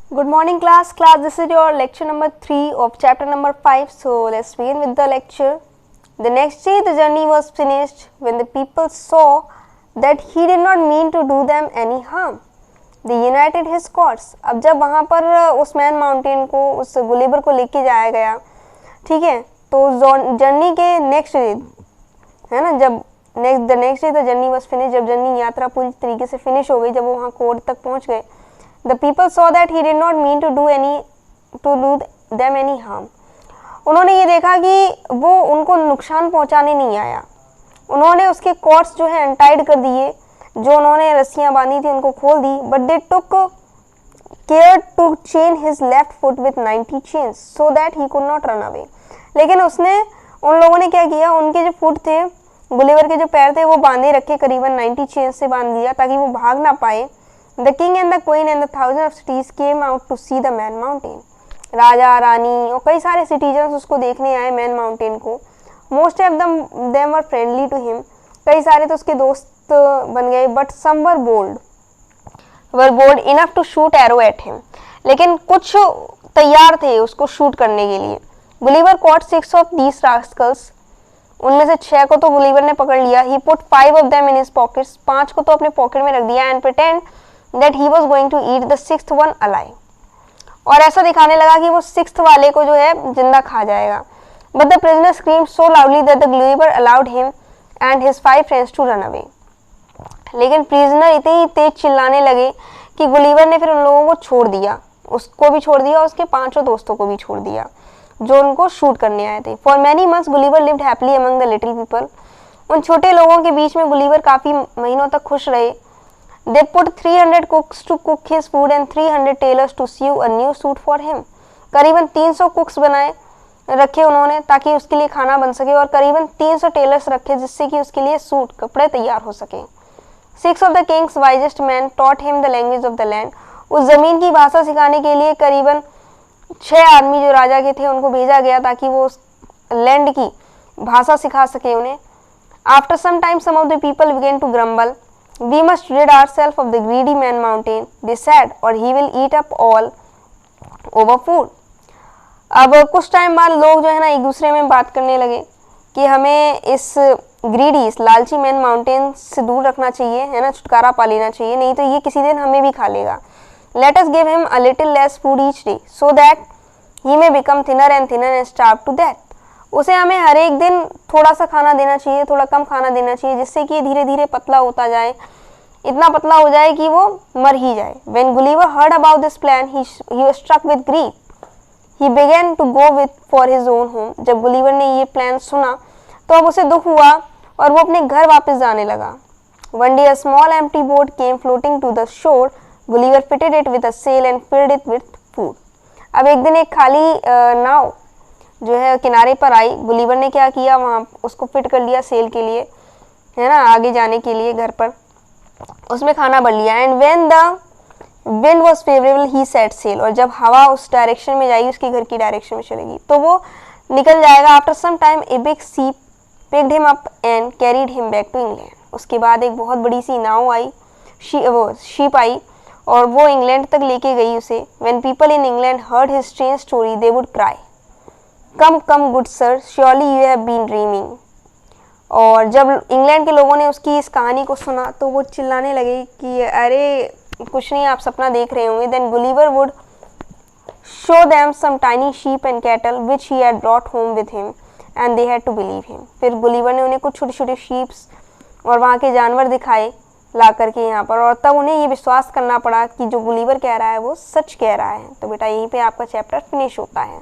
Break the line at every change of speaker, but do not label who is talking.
Good morning class. This is your lecture number 3 of chapter number 5. So let's begin with the lecture. The next day the journey was finished when the people saw that he did not mean to do them any harm. They united his cause. अब जब वहाँ पर उस man mountain को, उस Gulliver को लेके जाया गया, ठीक है, तो जर्नी के नेक्स्ट डे है ना, जब the next day the journey was finish, जब जर्नी यात्रा पूरी तरीके से फिनिश हो गई, जब वो वहाँ कोर्ट तक पहुँच गए, the people saw that he did not mean to do them any harm. उन्होंने ये देखा कि वो उनको नुकसान पहुंचाने नहीं आया. उन्होंने उसके कॉर्ड्स जो है अनटाइड कर दिए, जो उन्होंने रस्सियां बांधी थी उनको खोल दी. But they took care to chain his left foot with 90 chains so that he could not run away. लेकिन उन लोगों ने क्या किया, उनके जो फुट थे, गुलिवर के जो पैर थे, वो बांधे रखे, करीबन 90 चेन्स से बांध दिया ताकि वो भाग ना पाए. The king and the queen and the thousands of cities came out to see the man mountain. राजा, रानी और कई सारे सिटीजन्स उसको देखने आए मैन माउंटेन को. Most of them were friendly to him. कई सारे तो उसके दोस्त बन गए. But some were bold enough to shoot arrow at him. लेकिन कुछ तैयार थे उसको शूट करने के लिए. Gulliver caught 6 of these rascals. उनमें से 6 को तो गुलिवर ने पकड़ लिया. He put 5 of them in his pockets. 5 को तो अपने पॉकेट में रख दिया and pretend that he was going to eat the 6th one alive. और ऐसा दिखाने लगा कि वो 6th वाले को जो है जिंदा खा जाएगा. But the prisoner screamed so loudly that the Gulliver allowed him and his 5 friends to run away. लेकिन प्रिजनर इतनी तेज चिल्लाने लगे कि गुलिवर ने फिर उन लोगों को छोड़ दिया, उसको भी छोड़ दिया और उसके 5 दोस्तों को भी छोड़ दिया जो उनको शूट करने आए थे. For many months Gulliver lived happily among the little people. उन छोटे लोगों के बीच में गुलिवर काफी महीनों तक खुश रहे. They put 300 cooks to cook his food and 300 tailors to sew a new suit for him. करीबन 300 कुक्स रखे उन्होंने ताकि उसके लिए खाना बन सके, और करीबन 300 टेलर्स रखे जिससे कि उसके लिए सूट कपड़े तैयार हो सके. 6 of the king's wisest men taught him the language of the land. उस जमीन की भाषा सिखाने के लिए करीबन 6 आदमी जो राजा के थे उनको भेजा गया ताकि वो उस लैंड की भाषा सिखा सके उन्हें. After some time some of the people began to grumble. We must rid ourselves of the greedy man mountain, they said, or he will eat up all over food. अब कुछ टाइम बाद लोग जो है ना एक दूसरे में बात करने लगे कि हमें इस ग्रीडी, इस लालची मैन माउंटेन से दूर रखना चाहिए, है ना, छुटकारा पा लेना चाहिए, नहीं तो ये किसी दिन हमें भी खा लेगा. Let us give him a little less food each day, so that he may become thinner and thinner and starve to death. उसे हमें हर एक दिन थोड़ा सा खाना देना चाहिए, थोड़ा कम खाना देना चाहिए, जिससे कि धीरे धीरे पतला होता जाए, इतना पतला हो जाए कि वो मर ही जाए. When Gulliver heard about this plan, he was struck with grief. He began to go for his own home. जब गुलिवर ने ये प्लान सुना तो अब उसे दुख हुआ और वो अपने घर वापस जाने लगा. One day a small empty boat came floating to the shore. Gulliver fitted it with a sail and filled it with food. अब एक दिन एक खाली नाव जो है किनारे पर आई. गुलिवर ने क्या किया, वहाँ उसको फिट कर लिया सेल के लिए, है ना, आगे जाने के लिए घर पर. उसमें खाना भर लिया. And when the wind was favourable he set sail. और जब हवा उस डायरेक्शन में जाएगी, उसके घर की डायरेक्शन में चलेगी, तो वो निकल जाएगा. After some time a big ship picked him up and carried him back to England. उसके बाद एक बहुत बड़ी सी नाव आई, शीप आई और वो इंग्लैंड तक लेके गई उसे. When people in England heard his strange story they would cry, come come good sir, surely you have been dreaming. और जब इंग्लैंड के लोगों ने उसकी इस कहानी को सुना तो वो चिल्लाने लगे कि अरे कुछ नहीं, आप सपना देख रहे होंगे. Then Gulliver would show them some tiny sheep and cattle which he had brought home with him and they had to believe him. फिर गुलिवर ने उन्हें कुछ छोटे छोटे शीप्स और वहाँ के जानवर दिखाए ला करके यहाँ पर, और तब उन्हें ये विश्वास करना पड़ा कि जो गुलिवर कह रहा है वो सच कह रहा है. तो बेटा यहीं पे आपका चैप्टर फिनिश होता है.